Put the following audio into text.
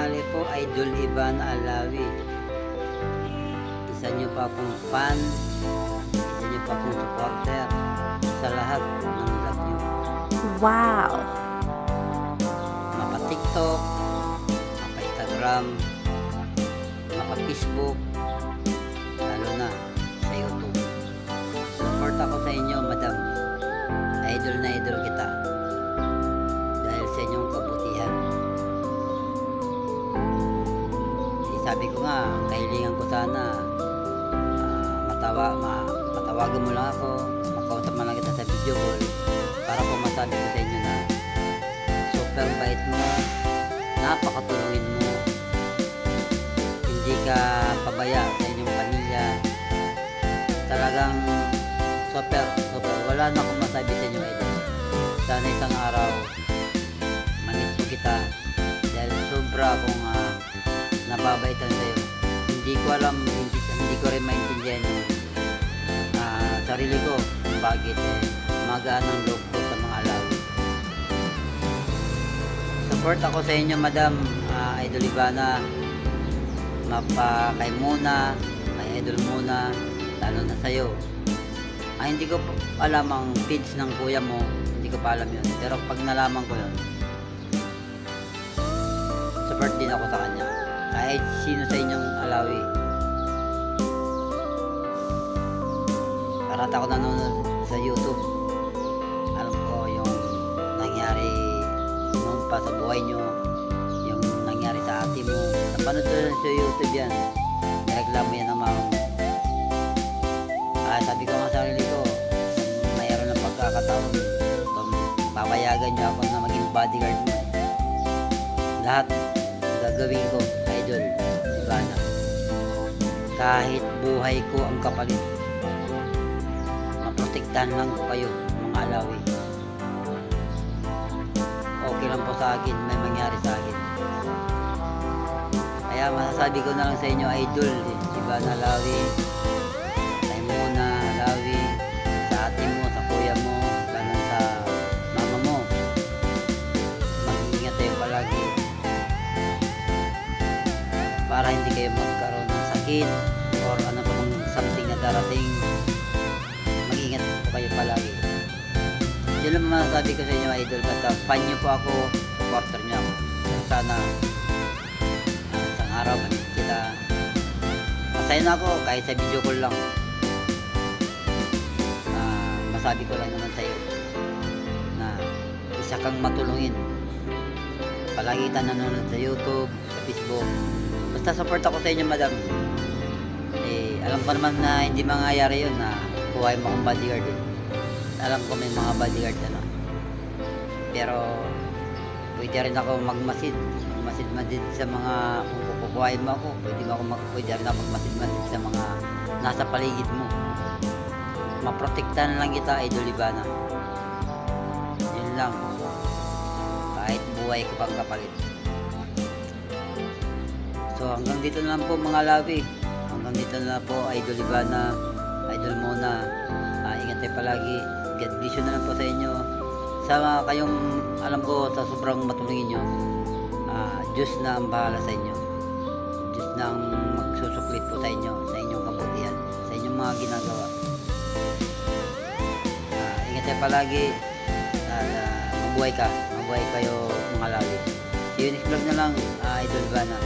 tanghali po, Idol Ivan Alawi. Isa niyo pa pong fan, isa niyo pa pong supporter sa lahat ng vlog niyo. Wow! Maka-TikTok, maka-Instagram, maka-Facebook, lalo na sa YouTube. Support ako sa inyo, madam. Idol na idol kita. Dahil sa inyong kabutihan. Sabi ko nga, ang kahilingan ko sana, matawagan mo lang ako, makausap man lang kita sa video call, para po masabi ko sa inyo na super bait mo, napakatulungin mo, hindi ka pabaya sa inyong pamilya, talagang super, wala na akong masabi sa inyo, idol. Sana isang araw manit po kita, dahil sobra akong nababaitan sa'yo. Hindi ko alam, hindi ko rin maintindihan yung sarili ko kung bakit magaan ang loob ko sa mga Alawi. Support ako sa inyo, madam, Idol Ivana, kay Muna, kay Idol Muna, lalo na sa'yo. Hindi ko alam ang feeds ng kuya mo, hindi ko pa alam yun, pero pag nalaman ko yun, support din ako sa kanya. Kahit sino sa inyong Alawi. Parata ako nanonood sa YouTube. Alam ko yung nangyari noon pa sa buhay nyo, yung nangyari sa ate mo. Napanood ko sa YouTube yan. Nireklamo yan ng mama mo. Sabi ko nga sa sarili ko, mayroon ng pagkakataon, papayagan nyo ako na maging bodyguard mo. Lahat gagawin ko, Idol Ivana. Kahit buhay ko ang kapalit, maprotektahan lang ko kayo, mga Alawi. Okay lang po sa akin, may mangyari sa akin. Kaya masasabi ko na lang sa inyo, Idol Ivana Alawi, kay Muna Alawi, sa ate mo, sa kuya mo, lalo sa mama mo, mag-ingat tayo palagi para hindi kayo magkaroon ng sakit or ano pa bang something na darating. Mag-ingat po kayo palagi. Yun lang masasabi ko sa inyo, Idol. Basta fan nyo po ako, supporter nyo ako. Sana isang araw kita, masaya na ako kahit sa video call lang. Masabi ko lang naman sa iyo na isa kang matulungin. Palagi kita nanonood sa YouTube, sa Facebook. Basta support ako sa inyo, madam. Alam ko naman na hindi mangyayari yun na kuhain mo akong bodyguard. Alam ko may mga bodyguard pero pwede rin ako magmasid sa mga, kung kukuhain mo ako, pwede rin ako magmasid sa mga nasa paligid mo. Maprotektahan lang kita, Idol Ivana. Yun lang. Kahit buhay ko pang kapalit. So hanggang dito na lang po, mga Alawi. Hanggang dito na lang po, Idol Ivana, Idol Muna. Ingat tayo palagi. God bless you na lang po sa inyo. Sa kayong, alam ko, sa sobrang matulungin nyo, Diyos na ang bahala sa inyo. Diyos na ang magsusuklit po sa inyo, sa inyong kabutihan, sa inyong mga ginagawa. Ingat tayo palagi. Mabuhay kayo, mga Alawi. See you next vlog na lang, Idol Ivana.